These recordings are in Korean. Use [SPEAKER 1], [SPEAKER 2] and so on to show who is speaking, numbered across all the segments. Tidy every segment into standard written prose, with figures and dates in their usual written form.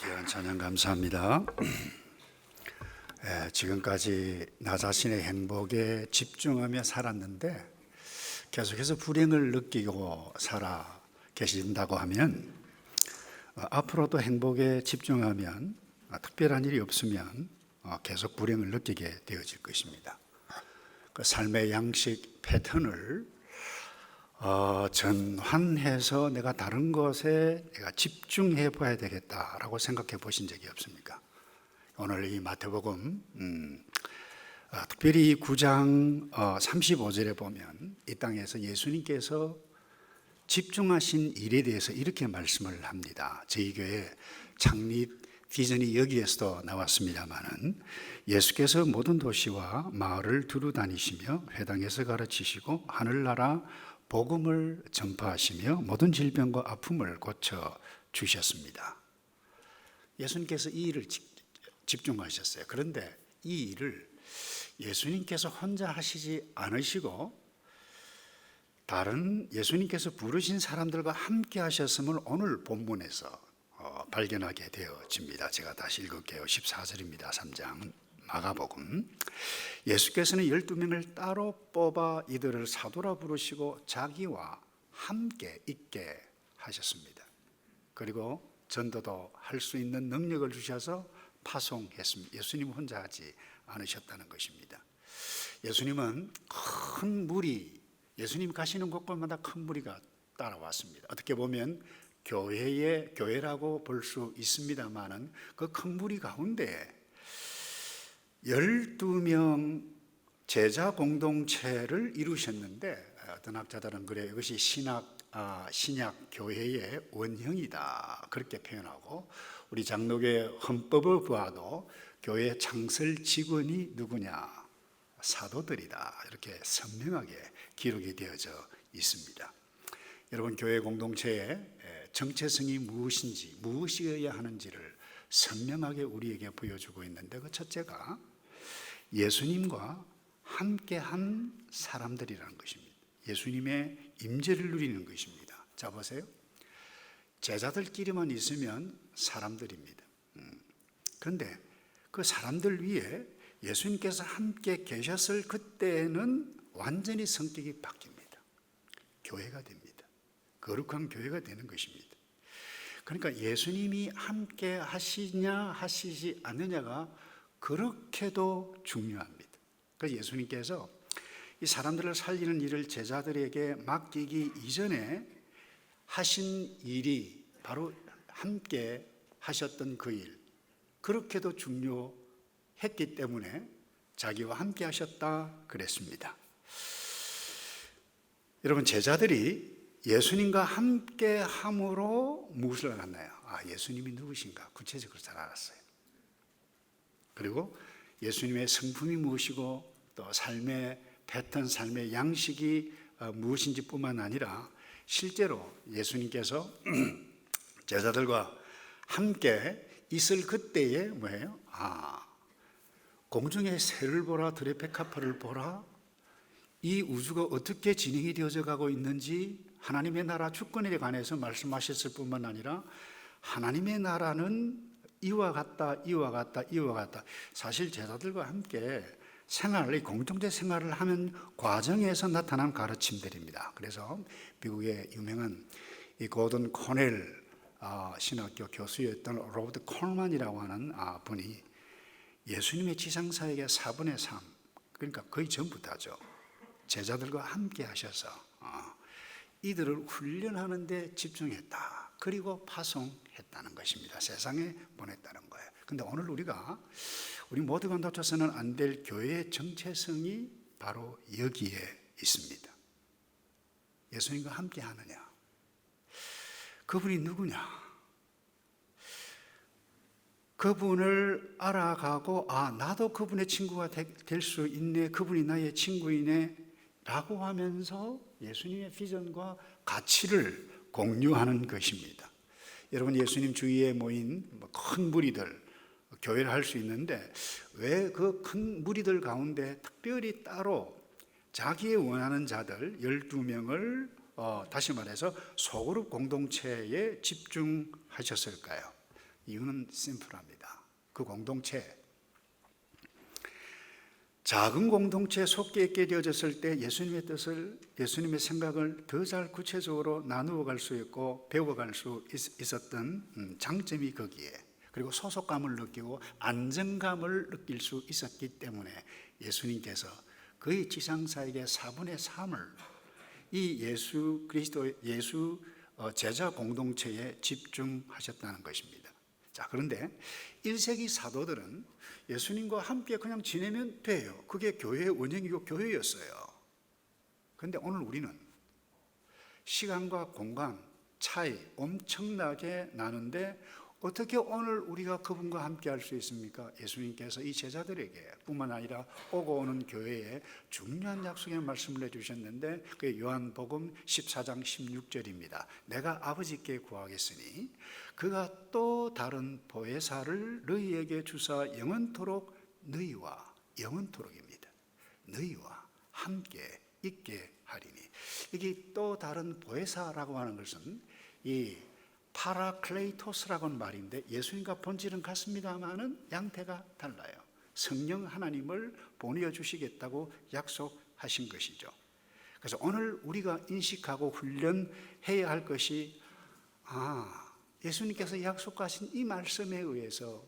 [SPEAKER 1] 귀한 찬양 감사합니다. 지금까지 나 자신의 행복에 집중하며 살았는데 계속해서 불행을 느끼고 살아 계신다고 하면 앞으로도 행복에 집중하면 특별한 일이 없으면 계속 불행을 느끼게 되어질 것입니다. 그 삶의 양식 패턴을 전환해서 내가 다른 것에 내가 집중해 봐야 되겠다라고 생각해 보신 적이 없습니까? 오늘 이 마태복음 특별히 9장 35절에 보면 이 땅에서 예수님께서 집중하신 일에 대해서 이렇게 말씀을 합니다. 저희 교회 창립 비전이 여기에서도 나왔습니다마는 예수께서 모든 도시와 마을을 두루 다니시며 회당에서 가르치시고 하늘나라 복음을 전파하시며 모든 질병과 아픔을 고쳐 주셨습니다. 예수님께서 이 일을 집중하셨어요. 그런데 이 일을 예수님께서 혼자 하시지 않으시고 다른 예수님께서 부르신 사람들과 함께 하셨음을 오늘 본문에서 발견하게 되어집니다. 제가 다시 읽을게요. 14절입니다. 3장 마가복음. 예수께서는 12명을 따로 뽑아 이들을 사도라 부르시고 자기와 함께 있게 하셨습니다. 그리고 전도도 할 수 있는 능력을 주셔서 파송했습니다. 예수님 혼자 하지 않으셨다는 것입니다. 예수님은 큰 무리, 예수님 가시는 곳곳마다 큰 무리가 따라왔습니다. 어떻게 보면 교회라고 볼 수 있습니다만은 그 큰 무리 가운데 12명 제자 공동체를 이루셨는데 어떤 학자들은 그래요. 이것이 신약 교회의 원형이다 그렇게 표현하고, 우리 장로교회 헌법을 보아도 교회 창설 직원이 누구냐? 사도들이다 이렇게 선명하게 기록이 되어져 있습니다. 여러분, 교회 공동체의 정체성이 무엇인지, 무엇이어야 하는지를 선명하게 우리에게 보여주고 있는데, 그 첫째가 예수님과 함께한 사람들이라는 것입니다. 예수님의 임재를 누리는 것입니다. 자, 보세요. 제자들끼리만 있으면 사람들입니다. 그런데 그 사람들 위에 예수님께서 함께 계셨을 그때는 완전히 성격이 바뀝니다. 교회가 됩니다. 거룩한 교회가 되는 것입니다. 그러니까 예수님이 함께 하시냐 하시지 않느냐가 그렇게도 중요합니다. 그래서 예수님께서 이 사람들을 살리는 일을 제자들에게 맡기기 이전에 하신 일이 바로 함께 하셨던 그 일, 그렇게도 중요했기 때문에 자기와 함께 하셨다 그랬습니다. 여러분, 제자들이 예수님과 함께 함으로 무엇을 알았나요? 예수님이 누구신가 구체적으로 잘 알았어요. 그리고 예수님의 성품이 무엇이고 또 삶의 패턴, 삶의 양식이 무엇인지 뿐만 아니라 실제로 예수님께서 제자들과 함께 있을 그때에 뭐예요? 공중의 새를 보라, 들의 백합화를 보라, 이 우주가 어떻게 진행이 되어져 가고 있는지 하나님의 나라 주권에 관해서 말씀하셨을 뿐만 아니라 하나님의 나라는 이와 같다, 이와 같다, 이와 같다. 사실 제자들과 함께 공동체 생활을 하는 과정에서 나타난 가르침들입니다. 그래서 미국의 유명한 이 고든 코넬 신학교 교수였던 로버트 콜만이라고 하는 분이 예수님의 지상사역의 4분의 3, 그러니까 거의 전부 다죠, 제자들과 함께 하셔서 이들을 훈련하는 데 집중했다. 그리고 파송했다는 것입니다. 세상에 보냈다는 거예요. 그런데 오늘 우리 모두가 놓쳐서는 안 될 교회의 정체성이 바로 여기에 있습니다. 예수님과 함께 하느냐? 그분이 누구냐? 그분을 알아가고 나도 그분의 친구가 될 수 있네, 그분이 나의 친구이네 라고 하면서 예수님의 비전과 가치를 공유하는 것입니다. 여러분, 예수님 주위에 모인 큰 무리들, 교회를 할 수 있는데 왜 그 큰 무리들 가운데 특별히 따로 자기의 원하는 자들 12명을 다시 말해서 소그룹 공동체에 집중하셨을까요? 이유는 심플합니다. 그 공동체, 작은 공동체에 속해 있게 되어졌을 때 예수님의 뜻을, 예수님의 생각을 더 잘 구체적으로 나누어 갈 수 있고 배워갈 수 있었던 장점이 거기에, 그리고 소속감을 느끼고 안정감을 느낄 수 있었기 때문에 예수님께서 거의 지상사역의 4분의 3을 이 예수 그리스도 예수 제자 공동체에 집중하셨다는 것입니다. 자, 그런데 1세기 사도들은 예수님과 함께 그냥 지내면 돼요. 그게 교회의 원형이고 교회였어요. 그런데 오늘 우리는 시간과 공간 차이 엄청나게 나는데 어떻게 오늘 우리가 그분과 함께 할 수 있습니까? 예수님께서 이 제자들에게 뿐만 아니라 오고 오는 교회에 중요한 약속의 말씀을 해주셨는데 그게 요한복음 14장 16절입니다. 내가 아버지께 구하겠으니 그가 또 다른 보혜사를 너희에게 주사 영원토록 너희와, 영원토록입니다, 너희와 함께 있게 하리니. 이게 또 다른 보혜사라고 하는 것은 이 파라클레이토스라고는 말인데 예수님과 본질은 같습니다만은 양태가 달라요. 성령 하나님을 보내주시겠다고 약속하신 것이죠. 그래서 오늘 우리가 인식하고 훈련해야 할 것이, 예수님께서 약속하신 이 말씀에 의해서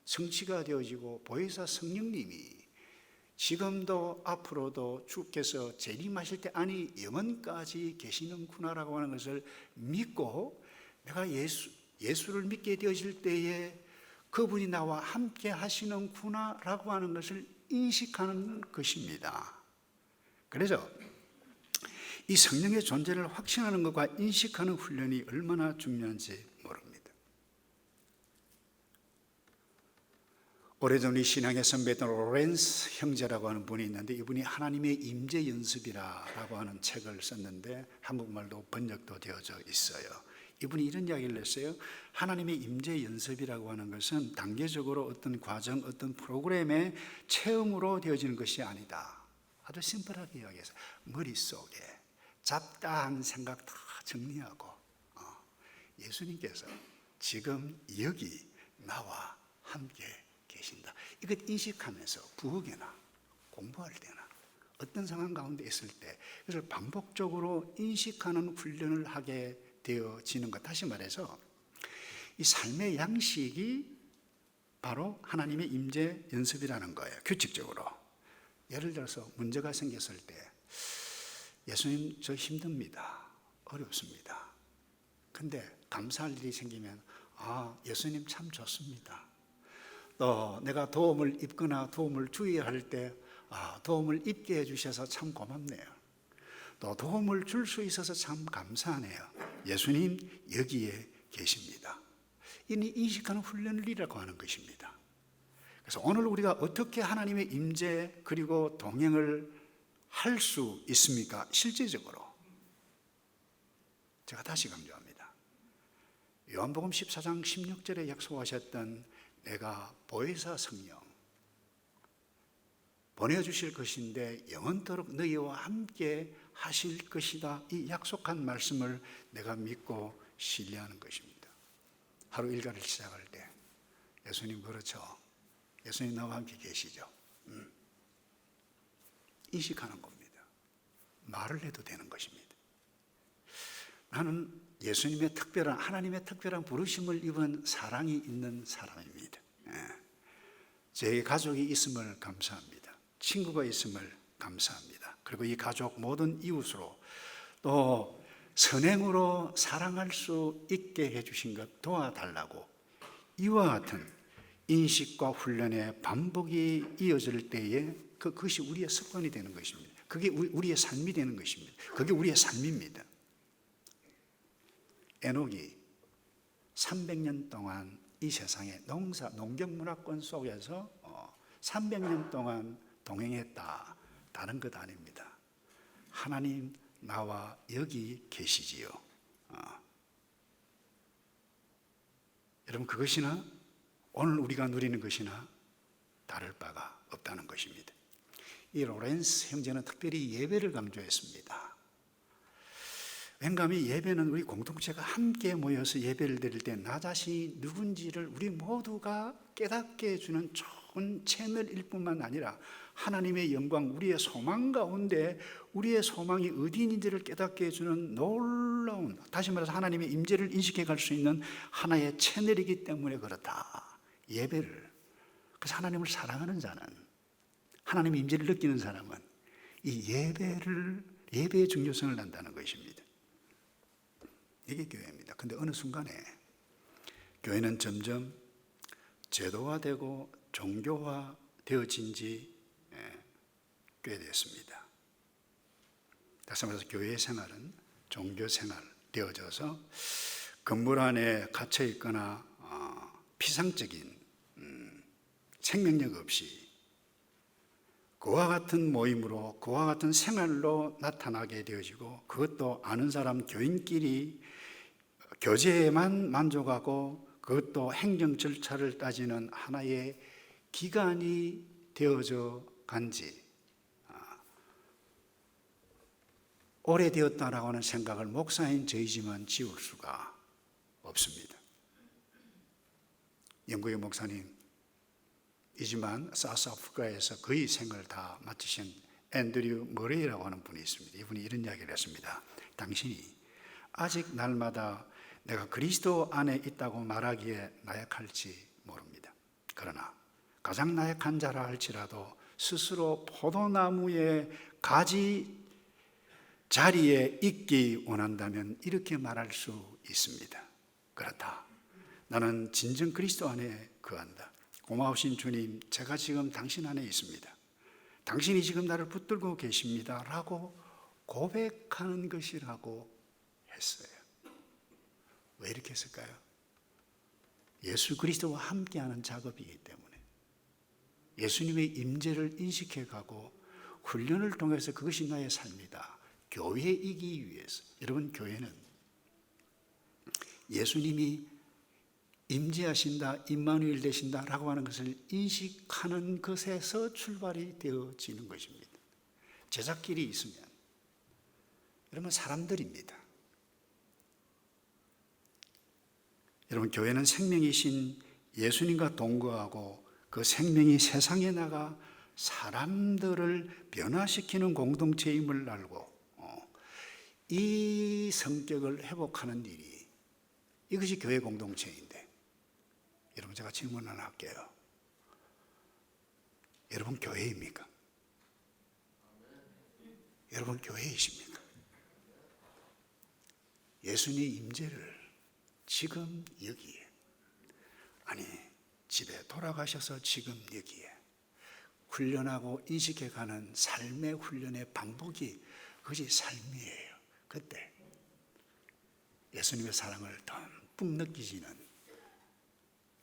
[SPEAKER 1] 성취가 되어지고 보혜사 성령님이 지금도 앞으로도 주께서 재림하실 때 아니 영원까지 계시는구나라고 하는 것을 믿고 내가 예수를 믿게 되어질 때에 그분이 나와 함께 하시는구나라고 하는 것을 인식하는 것입니다. 그래서 이 성령의 존재를 확신하는 것과 인식하는 훈련이 얼마나 중요한지 모릅니다. 오래전 이 신앙의 선배였던 로렌스 형제라고 하는 분이 있는데 이분이 하나님의 임재 연습이라고 하는 책을 썼는데 한국말도 번역도 되어져 있어요. 이분이 이런 이야기를 했어요. 하나님의 임재 연습이라고 하는 것은 단계적으로 어떤 과정, 어떤 프로그램의 체험으로 되어지는 것이 아니다. 아주 심플하게 이야기해서 머릿속에 잡다한 생각 다 정리하고 예수님께서 지금 여기 나와 함께 계신다. 이것 인식하면서 부엌에나 공부할 때나 어떤 상황 가운데 있을 때 그래서 반복적으로 인식하는 훈련을 하게 되어지는 것. 다시 말해서 이 삶의 양식이 바로 하나님의 임재 연습이라는 거예요. 규칙적으로. 예를 들어서 문제가 생겼을 때 예수님 저 힘듭니다, 어렵습니다. 근데 감사할 일이 생기면 예수님 참 좋습니다. 또 내가 도움을 입거나 도움을 주어야 할 때 도움을 입게 해주셔서 참 고맙네요. 또 도움을 줄 수 있어서 참 감사하네요. 예수님 여기에 계십니다. 이는 인식하는 훈련이라고 하는 것입니다. 그래서 오늘 우리가 어떻게 하나님의 임재 그리고 동행을 할 수 있습니까? 실제적으로 제가 다시 강조합니다. 요한복음 14장 16절에 약속하셨던 내가 보혜사 성령 보내주실 것인데 영원토록 너희와 함께 하실 것이다. 이 약속한 말씀을 내가 믿고 신뢰하는 것입니다. 하루 일과를 시작할 때 예수님 그렇죠. 예수님 나와 함께 계시죠. 인식하는 겁니다. 말을 해도 되는 것입니다. 나는 예수님의 특별한, 하나님의 특별한 부르심을 입은 사랑이 있는 사람입니다. 제 가족이 있음을 감사합니다. 친구가 있음을 감사합니다. 그리고 이 가족 모든 이웃으로 또 선행으로 사랑할 수 있게 해주신 것 도와달라고 이와 같은 인식과 훈련의 반복이 이어질 때에 그것이 우리의 습관이 되는 것입니다. 그게 우리의 삶이 되는 것입니다. 그게 우리의 삶입니다. 에녹이 300년 동안 이 세상의 농경문화권 속에서 300년 동안 동행했다. 다른 것 아닙니다. 하나님 나와 여기 계시지요. 여러분 그것이나 오늘 우리가 누리는 것이나 다를 바가 없다는 것입니다. 이 로렌스 형제는 특별히 예배를 강조했습니다. 왠가하면 예배는 우리 공동체가 함께 모여서 예배를 드릴 때 나 자신이 누군지를 우리 모두가 깨닫게 해주는 좋은 채널일 뿐만 아니라 하나님의 영광, 우리의 소망 가운데 우리의 소망이 어디 있는지를 깨닫게 해주는 놀라운, 다시 말해서 하나님의 임재를 인식해 갈 수 있는 하나의 채널이기 때문에 그렇다. 예배를. 그래서 하나님을 사랑하는 자는, 하나님의 임재를 느끼는 사람은 이 예배의 중요성을 안다는 것입니다. 이게 교회입니다. 근데 어느 순간에 교회는 점점 제도화되고 종교화되어진 지 꽤 됐습니다. 다시 말해서 교회 생활은 종교 생활 되어져서 건물 안에 갇혀 있거나 피상적인 생명력 없이 그와 같은 모임으로 그와 같은 생활로 나타나게 되어지고, 그것도 아는 사람 교인끼리 교제에만 만족하고 그것도 행정 절차를 따지는 하나의 기관이 되어져 간지 오래되었다라고 하는 생각을 목사인 저희지만 지울 수가 없습니다. 영국의 목사님이지만 사우스아프리카에서 거의 생을 다 마치신 앤드류 머레이라고 하는 분이 있습니다. 이분이 이런 이야기를 했습니다. 당신이 아직 날마다 내가 그리스도 안에 있다고 말하기에 나약할지 모릅니다. 그러나 가장 나약한 자라 할지라도 스스로 포도나무의 가지 자리에 있기 원한다면 이렇게 말할 수 있습니다. 그렇다. 나는 진정 그리스도 안에 거한다. 고마우신 주님, 제가 지금 당신 안에 있습니다. 당신이 지금 나를 붙들고 계십니다. 라고 고백하는 것이라고 했어요. 왜 이렇게 했을까요? 예수 그리스도와 함께하는 작업이기 때문에, 예수님의 임재를 인식해가고 훈련을 통해서 그것이 나의 삶이다. 교회이기 위해서. 여러분, 교회는 예수님이 임재하신다, 임마누엘 되신다 라고 하는 것을 인식하는 것에서 출발이 되어지는 것입니다. 제자끼리 있으면 여러분 사람들입니다. 여러분, 교회는 생명이신 예수님과 동거하고 그 생명이 세상에 나가 사람들을 변화시키는 공동체임을 알고 이 성격을 회복하는 일이, 이것이 교회 공동체인데, 여러분 제가 질문 하나 할게요. 여러분 교회입니까? 여러분 교회이십니까? 예수님 임재를 지금 여기에, 아니 집에 돌아가셔서 지금 여기에 훈련하고 인식해가는 삶의 훈련의 반복이, 그것이 삶이에요. 그때 예수님의 사랑을 듬뿍 느끼시는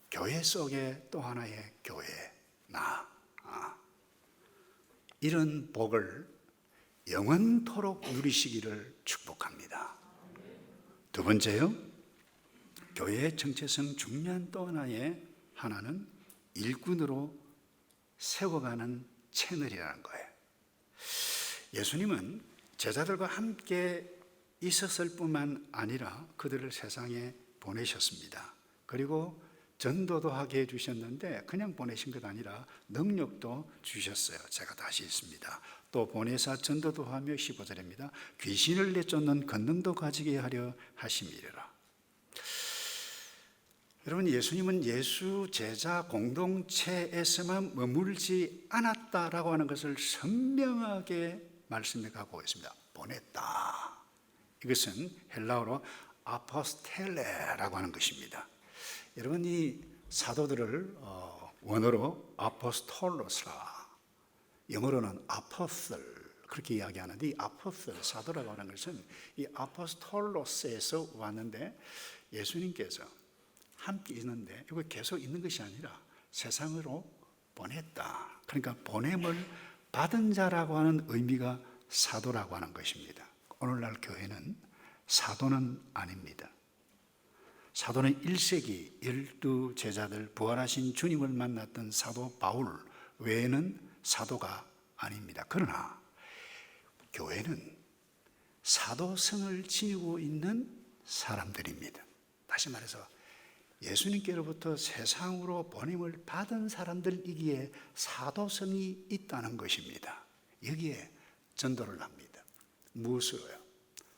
[SPEAKER 1] 교회 속에 또 하나의 교회, 이런 복을 영원토록 누리시기를 축복합니다. 두 번째요, 교회의 정체성 중요한 또 하나는 일꾼으로 세워가는 채널이라는 거예요. 예수님은 제자들과 함께 있었을 뿐만 아니라 그들을 세상에 보내셨습니다. 그리고 전도도 하게 해주셨는데 그냥 보내신 것 아니라 능력도 주셨어요. 제가 다시 읽습니다. 또 보내사 전도도 하며 15절입니다. 귀신을 내쫓는 권능도 가지게 하려 하심이라. 여러분, 예수님은 예수 제자 공동체에서만 머물지 않았다라고 하는 것을 선명하게 말씀해 가고 있습니다. 보냈다. 이것은 헬라어로 아포스텔레라고 하는 것입니다. 여러분, 이 사도들을 원어로 아포스톨로스라, 영어로는 아포슬, 그렇게 이야기하는데, 이 아포슬, 사도라고 하는 것은 이 아포스톨로스에서 왔는데, 예수님께서 함께 있는데 이거 계속 있는 것이 아니라 세상으로 보냈다. 그러니까 보냄을 받은 자라고 하는 의미가 사도라고 하는 것입니다. 오늘날 교회는 사도는 아닙니다. 사도는 1세기 12제자들, 부활하신 주님을 만났던 사도 바울 외에는 사도가 아닙니다. 그러나 교회는 사도성을 지니고 있는 사람들입니다. 다시 말해서 예수님께로부터 세상으로 보냄을 받은 사람들이기에 사도성이 있다는 것입니다. 여기에 전도를 합니다. 무엇으로요?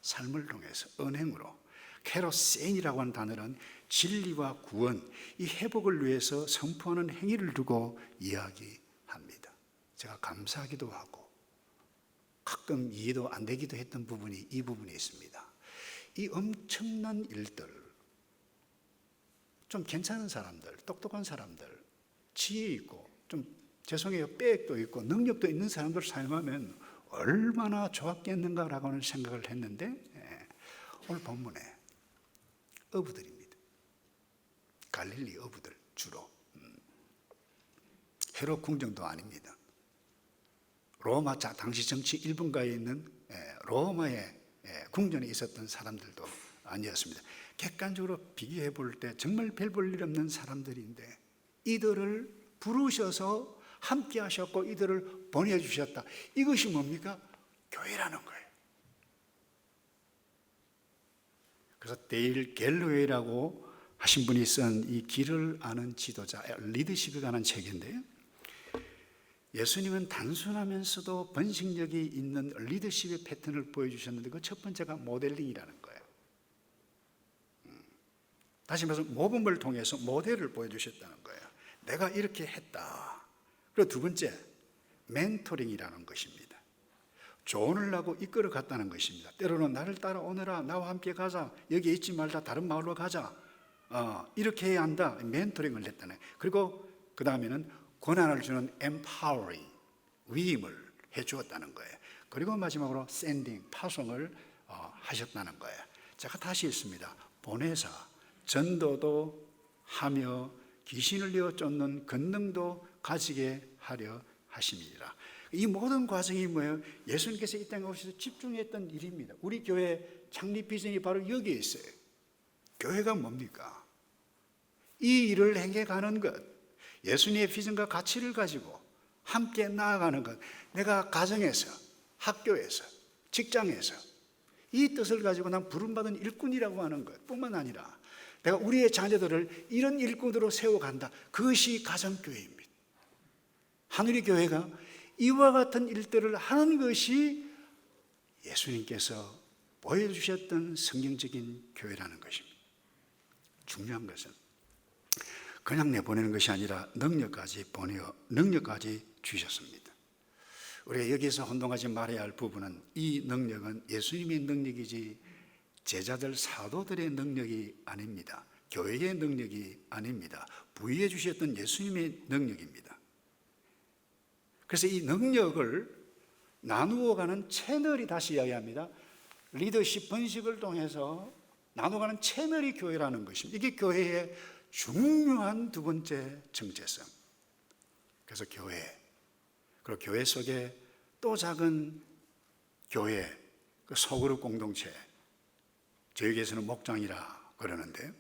[SPEAKER 1] 삶을 통해서, 은행으로. 케로세인이라고 하는 단어는 진리와 구원, 이 회복을 위해서 선포하는 행위를 두고 이야기합니다. 제가 감사하기도 하고 가끔 이해도 안 되기도 했던 부분이 이 부분에 있습니다. 이 엄청난 일들, 좀 괜찮은 사람들, 똑똑한 사람들, 지혜 있고 좀 죄송해요, 빽도 있고 능력도 있는 사람들을 사용하면 얼마나 좋았겠는가라고 하는 생각을 했는데 오늘 본문에 어부들입니다. 갈릴리 어부들 주로. 헤롯 궁정도 아닙니다. 로마, 당시 정치 일본가에 있는 로마의 궁전에 있었던 사람들도 아니었습니다. 객관적으로 비교해 볼 때 정말 별 볼 일 없는 사람들인데 이들을 부르셔서 함께 하셨고 이들을 보내주셨다. 이것이 뭡니까? 교회라는 거예요. 그래서 데일 갤로웨이라고 하신 분이 쓴 이 길을 아는 지도자, 리더십에 관한 책인데요. 예수님은 단순하면서도 번식력이 있는 리더십의 패턴을 보여주셨는데 그 첫 번째가 모델링이라는 거예요. 다시 말해서 모범을 통해서 모델을 보여주셨다는 거예요. 내가 이렇게 했다. 그리고 두 번째, 멘토링이라는 것입니다. 조언을 하고 이끌어 갔다는 것입니다. 때로는 나를 따라오너라, 나와 함께 가자, 여기 있지 말자, 다른 마을로 가자, 이렇게 해야 한다. 멘토링을 했다는 거예요. 그리고 그 다음에는 권한을 주는 empowering, 위임을 해주었다는 거예요. 그리고 마지막으로 sending, 파송을 하셨다는 거예요. 제가 다시 읽습니다. 보내사, 전도도 하며 귀신을 내어 쫓는 권능도 가지게 하려 하심이니라. 이 모든 과정이 뭐예요? 예수님께서 이 땅에 오셔서 집중했던 일입니다. 우리 교회 창립 비전이 바로 여기에 있어요. 교회가 뭡니까? 이 일을 행해가는 것, 예수님의 비전과 가치를 가지고 함께 나아가는 것, 내가 가정에서, 학교에서, 직장에서 이 뜻을 가지고 난 부름받은 일꾼이라고 하는 것 뿐만 아니라 내가 우리의 자녀들을 이런 일꾼으로 세워간다. 그것이 가정교회입니다. 하늘의 교회가 이와 같은 일들을 하는 것이 예수님께서 보여주셨던 성경적인 교회라는 것입니다. 중요한 것은 그냥 내보내는 것이 아니라 능력까지 보내어 능력까지 주셨습니다. 우리가 여기서 혼동하지 말아야 할 부분은 이 능력은 예수님의 능력이지 제자들 사도들의 능력이 아닙니다. 교회의 능력이 아닙니다. 부여해 주셨던 예수님의 능력입니다. 그래서 이 능력을 나누어 가는 채널이 다시 이야기합니다. 리더십 번식을 통해서 나눠가는 채널이 교회라는 것입니다. 이게 교회의 중요한 두 번째 정체성. 그래서 교회, 그리고 교회 속에 또 작은 교회, 그 소그룹 공동체, 저에게서는 목장이라 그러는데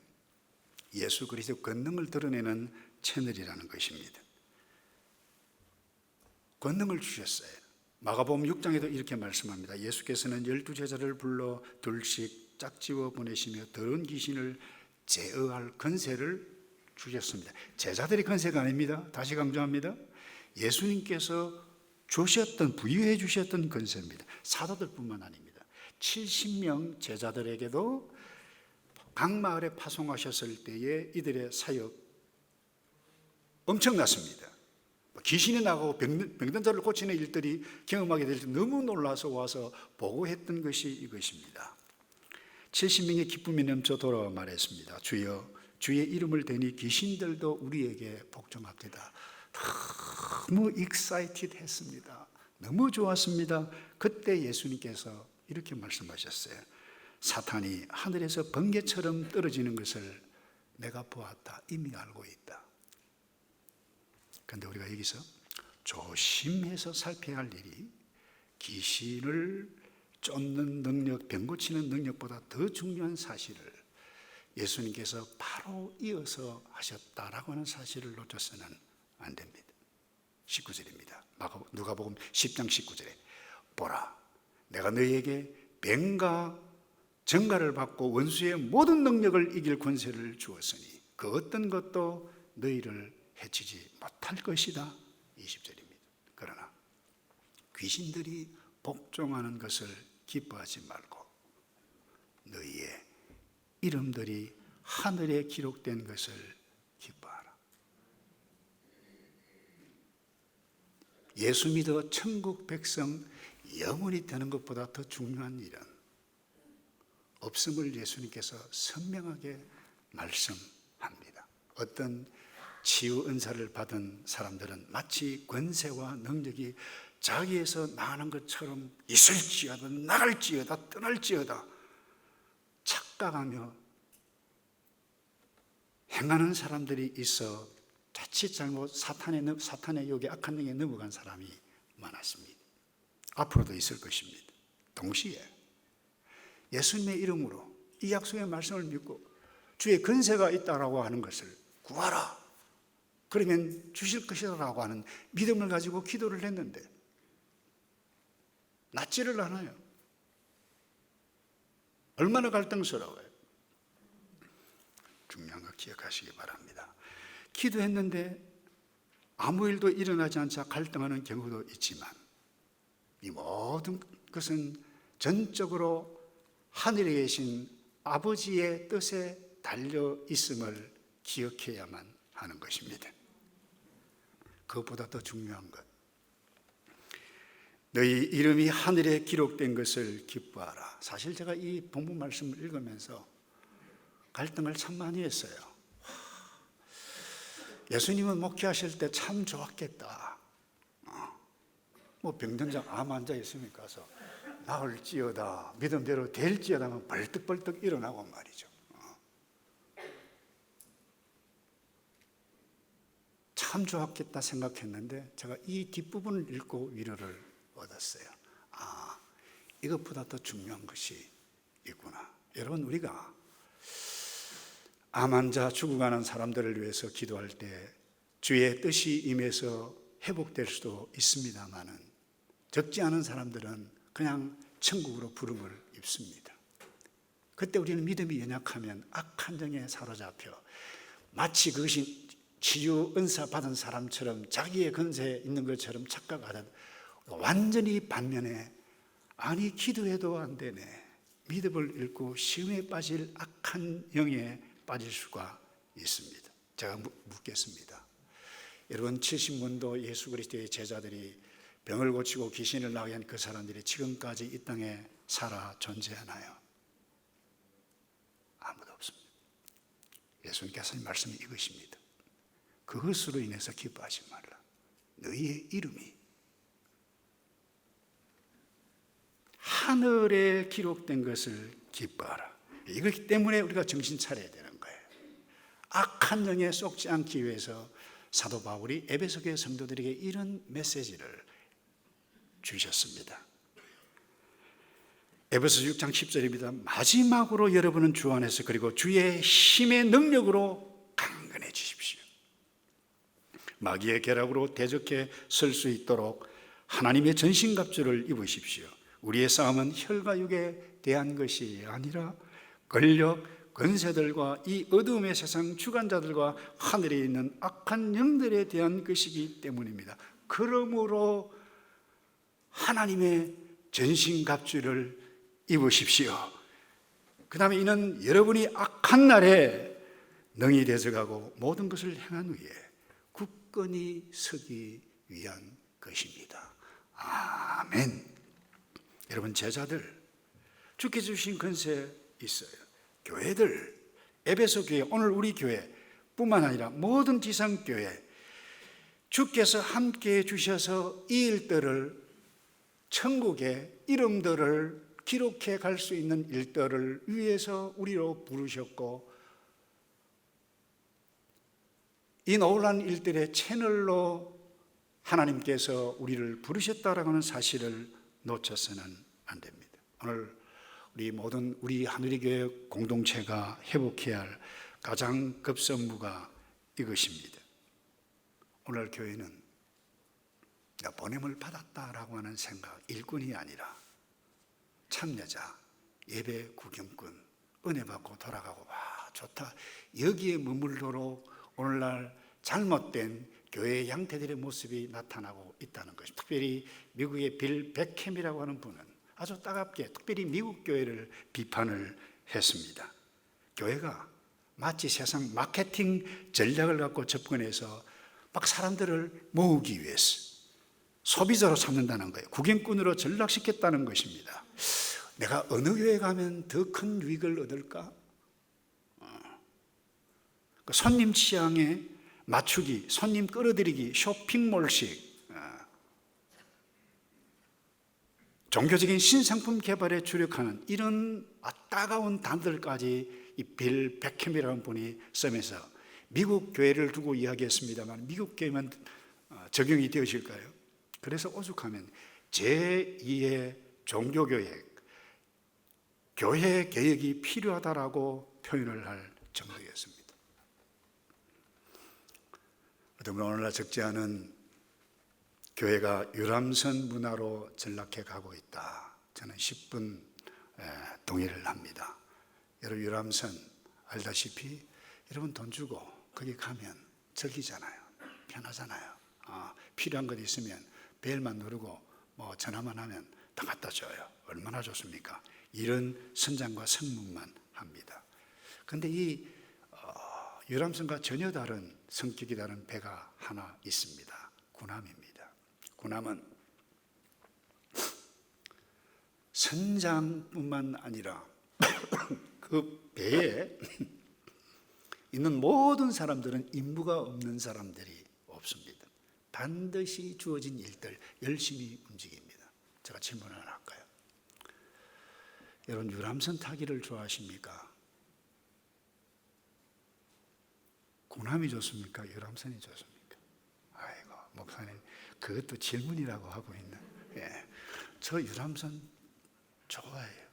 [SPEAKER 1] 예수 그리스도의 권능을 드러내는 채널이라는 것입니다. 권능을 주셨어요. 마가복음 6장에도 이렇게 말씀합니다. 예수께서는 12제자를 불러 둘씩 짝지어 보내시며 더러운 귀신을 제어할 권세를 주셨습니다. 제자들이 권세가 아닙니다. 다시 강조합니다. 예수님께서 주셨던, 부여해 주셨던 권세입니다. 사도들뿐만 아닙니다. 70명 제자들에게도 각 마을에 파송하셨을 때에 이들의 사역 엄청났습니다. 귀신이 나가고 병든 자를 고치는 일들이 경험하게 될 때 너무 놀라서 와서 보고했던 것이 이것입니다. 70명의 기쁨이 넘쳐 돌아와 말했습니다. 주여, 주의 이름을 대니 귀신들도 우리에게 복종합니다. 너무 excited 했습니다. 너무 좋았습니다. 그때 예수님께서 이렇게 말씀하셨어요. 사탄이 하늘에서 번개처럼 떨어지는 것을 내가 보았다. 이미 알고 있다. 그런데 우리가 여기서 조심해서 살펴야 할 일이 귀신을 쫓는 능력, 병 고치는 능력보다 더 중요한 사실을 예수님께서 바로 이어서 하셨다라고 하는 사실을 놓쳐서는 안 됩니다. 19절입니다. 누가복음 10장 19절에 보라, 내가 너희에게 뱀과 정가를 받고 원수의 모든 능력을 이길 권세를 주었으니 그 어떤 것도 너희를 해치지 못할 것이다. 20절입니다. 그러나 귀신들이 복종하는 것을 기뻐하지 말고 너희의 이름들이 하늘에 기록된 것을 기뻐하라. 예수 믿어 천국 백성 영원히 되는 것보다 더 중요한 일은 없음을 예수님께서 선명하게 말씀합니다. 어떤 치유 은사를 받은 사람들은 마치 권세와 능력이 자기에서 나가는 것처럼 있을지어다 나갈지어다 떠날지어다 착각하며 행하는 사람들이 있어 자칫 잘못 사탄의 욕에 악한 영에 넘어간 사람이 많았습니다. 앞으로도 있을 것입니다. 동시에 예수님의 이름으로 이 약속의 말씀을 믿고 주의 권세가 있다라고 하는 것을 구하라. 그러면 주실 것이라고 하는 믿음을 가지고 기도를 했는데 낫지를 않아요. 얼마나 갈등스러워요. 중요한 거 기억하시기 바랍니다. 기도했는데 아무 일도 일어나지 않자 갈등하는 경우도 있지만 이 모든 것은 전적으로 하늘에 계신 아버지의 뜻에 달려 있음을 기억해야만 하는 것입니다. 그것보다 더 중요한 것, 너희 이름이 하늘에 기록된 것을 기뻐하라. 사실 제가 이 본문 말씀을 읽으면서 갈등을 참 많이 했어요. 예수님은 목회하실 때 참 좋았겠다. 뭐 병든자 암 환자 있으면 가서 나을지어다 믿음대로 될지어다 하면 벌떡벌떡 일어나고 말이죠. 참 좋았겠다 생각했는데 제가 이 뒷부분을 읽고 위로를 얻었어요. 아, 이것보다 더 중요한 것이 있구나. 여러분, 우리가 암 환자 죽어가는 사람들을 위해서 기도할 때 주의 뜻이 임해서 회복될 수도 있습니다만은 적지 않은 사람들은 그냥 천국으로 부름을 입습니다. 그때 우리는 믿음이 연약하면 악한 영에 사로잡혀 마치 그것이 치유 은사 받은 사람처럼 자기의 근세에 있는 것처럼 착각하듯 완전히 반면에 아니 기도해도 안 되네, 믿음을 잃고 시험에 빠질 악한 영에 빠질 수가 있습니다. 제가 묻겠습니다. 여러분, 70년도 예수 그리스도의 제자들이 병을 고치고 귀신을 나게 한 그 사람들이 지금까지 이 땅에 살아 존재하나요? 아무도 없습니다. 예수님께서 말씀이 이것입니다. 그것으로 인해서 기뻐하지 말라. 너희의 이름이 하늘에 기록된 것을 기뻐하라. 이것 때문에 우리가 정신 차려야 되는 거예요. 악한 영에 쏙지 않기 위해서 사도 바울이 에베소 교회 성도들에게 이런 메시지를 주셨습니다. 에베소 6장 10절입니다. 마지막으로 여러분은 주 안에서 그리고 주의 힘의 능력으로 강건해지십시오. 마귀의 계략으로 대적해 설 수 있도록 하나님의 전신갑주를 입으십시오. 우리의 싸움은 혈과 육에 대한 것이 아니라 권력, 권세들과 이 어두움의 세상 주관자들과 하늘에 있는 악한 영들에 대한 것이기 때문입니다. 그러므로 하나님의 전신갑주를 입으십시오. 그 다음에 이는 여러분이 악한 날에 능히 대적하고 모든 것을 행한 후에 굳건히 서기 위한 것입니다. 아멘. 여러분, 제자들, 주께서 주신 권세 있어요. 교회들, 에베소 교회, 오늘 우리 교회 뿐만 아니라 모든 지상교회, 주께서 함께해 주셔서 이 일들을, 천국의 이름들을 기록해 갈 수 있는 일들을 위해서 우리로 부르셨고, 이 놀라운 일들의 채널로 하나님께서 우리를 부르셨다라고 하는 사실을 놓쳐서는 안 됩니다. 오늘 우리 모든 우리 하늘의 교회 공동체가 회복해야 할 가장 급선무가 이것입니다. 오늘 교회는 내가 보냄을 받았다라고 하는 생각, 일꾼이 아니라 참여자, 예배 구경꾼, 은혜 받고 돌아가고, 와 좋다, 여기에 머물도록 오늘날 잘못된 교회의 양태들의 모습이 나타나고 있다는 것입니다. 특별히 미국의 빌 베켐이라고 하는 분은 아주 따갑게 특별히 미국 교회를 비판을 했습니다. 교회가 마치 세상 마케팅 전략을 갖고 접근해서 막 사람들을 모으기 위해서 소비자로 삼는다는 거예요. 구경꾼으로 전락시켰다는 것입니다. 내가 어느 교회 가면 더 큰 유익을 얻을까? 손님 취향에 맞추기, 손님 끌어들이기, 쇼핑몰식, 종교적인 신상품 개발에 주력하는 이런 따가운 단들까지 이 빌 베켐이라는 분이 쓰면서 미국 교회를 두고 이야기했습니다만 미국 교회만 적용이 되어질까요? 그래서 오죽하면 제2의 종교교육, 교회 개혁이 필요하다라고 표현을 할 정도였습니다. 오늘날 적지 않은 교회가 유람선 문화로 전락해 가고 있다. 저는 10분 동의를 합니다. 여러분 유람선 알다시피 여러분 돈 주고 거기 가면 즐기잖아요. 편하잖아요. 필요한 것 있으면 벨만 누르고 뭐 전화만 하면 다 갖다 줘요. 얼마나 좋습니까? 이런 선장과 성문만 합니다. 그런데 이 유람선과 전혀 다른 성격이 다른 배가 하나 있습니다. 군함입니다. 군함은 선장뿐만 아니라 그 배에 있는 모든 사람들은 임무가 없는 사람들이 없습니다. 반드시 주어진 일들 열심히 움직입니다. 제가 질문을 하나 할까요? 여러분 유람선 타기를 좋아하십니까? 군함이 좋습니까? 유람선이 좋습니까? 아이고 목사님 그것도 질문이라고 하고 있는. 예, 저 유람선 좋아해요.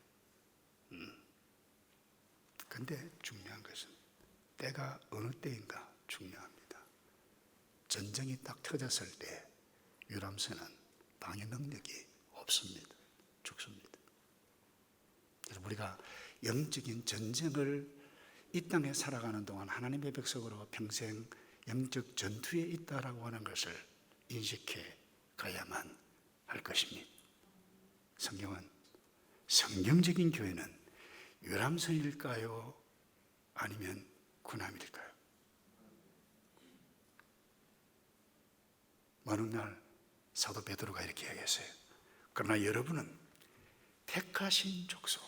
[SPEAKER 1] 근데 중요한 것은 때가 어느 때인가 중요합니다. 전쟁이 딱 터졌을 때 유람선은 방해 능력이 없습니다. 죽습니다. 그래서 우리가 영적인 전쟁을 이 땅에 살아가는 동안 하나님의 백성으로 평생 영적 전투에 있다라고 하는 것을 인식해 가야만 할 것입니다. 성경은 성경적인 교회는 유람선일까요? 아니면 군함일까요? 어느 날 사도 베드로가 이렇게 이야기했어요. 그러나 여러분은 택하신 족속,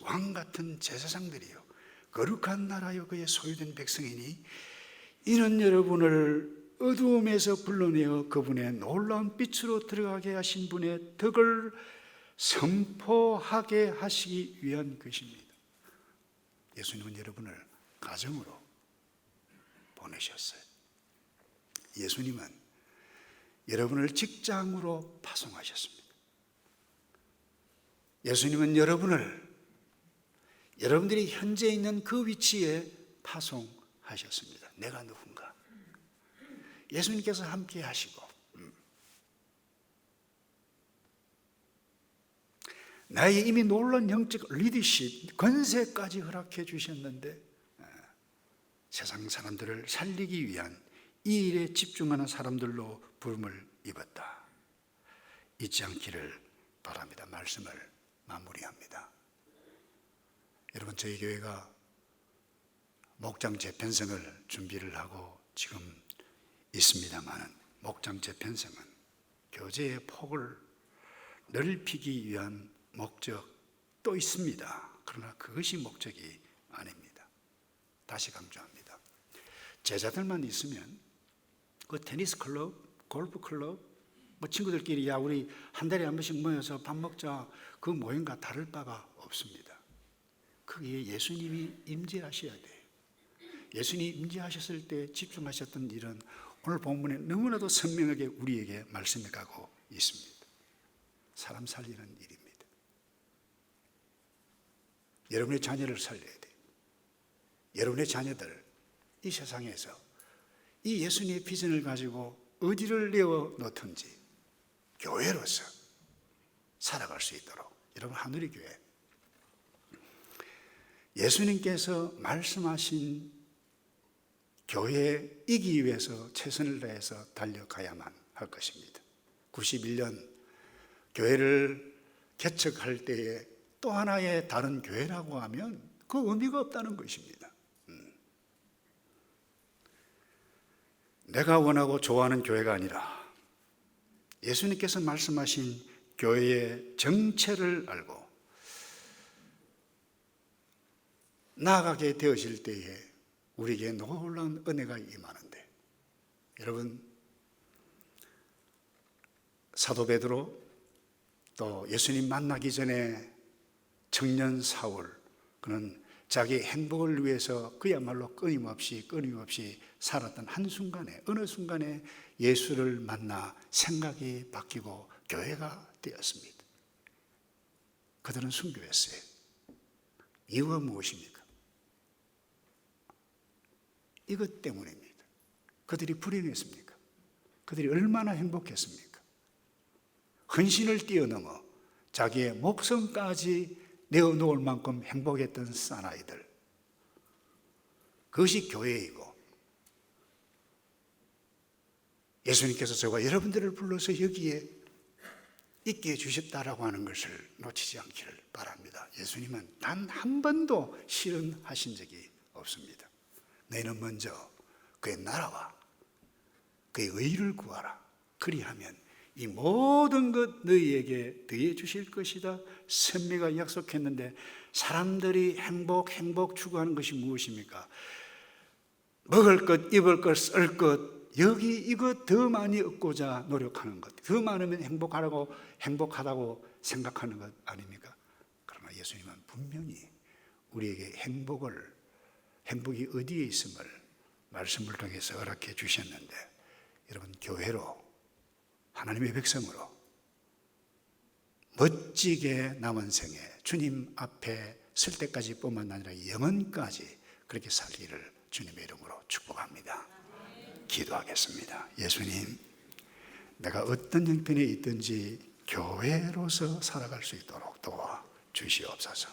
[SPEAKER 1] 왕 같은 제사장들이요 거룩한 나라여 그의 소유된 백성이니 이는 여러분을 어두움에서 불러내어 그분의 놀라운 빛으로 들어가게 하신 분의 덕을 선포하게 하시기 위한 것입니다. 예수님은 여러분을 가정으로 보내셨어요. 예수님은 여러분을 직장으로 파송하셨습니다. 예수님은 여러분들이 현재 있는 그 위치에 파송하셨습니다. 내가 누군가? 예수님께서 함께 하시고 나에게 이미 놀라운 영적 리더십, 권세까지 허락해 주셨는데 세상 사람들을 살리기 위한 이 일에 집중하는 사람들로 부름을 입었다. 잊지 않기를 바랍니다. 말씀을 마무리합니다. 여러분 저희 교회가 목장 재편성을 준비를 하고 지금 있습니다만 목장 재편성은 교제의 폭을 넓히기 위한 목적도 있습니다. 그러나 그것이 목적이 아닙니다. 다시 강조합니다. 제자들만 있으면 그 테니스 클럽, 골프 클럽, 뭐 친구들끼리 야 우리 한 달에 한 번씩 모여서 밥 먹자 그 모임과 다를 바가 없습니다. 거기에 예수님이 임재하셔야 돼요. 예수님이 임재하셨을 때 집중하셨던 일은 오늘 본문에 너무나도 선명하게 우리에게 말씀해 가고 있습니다. 사람 살리는 일입니다. 여러분의 자녀를 살려야 돼요. 여러분의 자녀들 이 세상에서 이 예수님의 비전을 가지고 어디를 내어 놓든지 교회로서 살아갈 수 있도록 여러분, 하늘의교회, 예수님께서 말씀하신 교회에 이기 위해서 최선을 다해서 달려가야만 할 것입니다. 91년 교회를 개척할 때에 또 하나의 다른 교회라고 하면 그 의미가 없다는 것입니다. 내가 원하고 좋아하는 교회가 아니라 예수님께서 말씀하신 교회의 정체를 알고 나아가게 되어질 때에 우리에게 놀라운 은혜가 임하는데, 여러분, 사도 베드로, 또 예수님 만나기 전에 청년 사울, 그는 자기 행복을 위해서 그야말로 끊임없이 살았던 한순간에, 어느 순간에 예수를 만나 생각이 바뀌고 교회가 되었습니다. 그들은 순교했어요. 이유가 무엇입니까? 이것 때문입니다. 그들이 불행했습니까? 그들이 얼마나 행복했습니까? 헌신을 뛰어넘어 자기의 목숨까지 내어놓을 만큼 행복했던 사나이들, 그것이 교회이고, 예수님께서 저와 여러분들을 불러서 여기에 있게 해주셨다라고 하는 것을 놓치지 않기를 바랍니다. 예수님은 단 한 번도 실언하신 적이 없습니다. 너희는 먼저 그의 나라와 그의 의를 구하라. 그리하면 이 모든 것 너희에게 더해 주실 것이다. 선미가 약속했는데, 사람들이 행복 추구하는 것이 무엇입니까? 먹을 것, 입을 것, 쓸 것, 여기 이거 더 많이 얻고자 노력하는 것, 더 많으면 행복하다고 생각하는 것 아닙니까? 그러나 예수님은 분명히 우리에게 행복이 어디에 있음을 말씀을 통해서 허락해 주셨는데, 여러분, 교회로, 하나님의 백성으로 멋지게 남은 생에 주님 앞에 설 때까지 뿐만 아니라 영원까지 그렇게 살기를 주님의 이름으로 축복합니다. 기도하겠습니다. 예수님, 내가 어떤 형편에 있든지 교회로서 살아갈 수 있도록 도와 주시옵소서.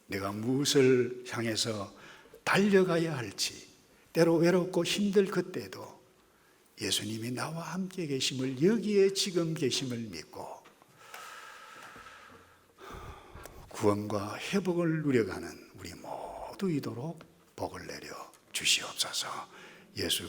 [SPEAKER 1] 내가 무엇을 향해서 달려가야 할지, 때로 외롭고 힘들 그때도 예수님이 나와 함께 계심을, 여기에 지금 계심을 믿고 구원과 회복을 누려가는 우리 모두이도록 복을 내려 주시옵소서. 예수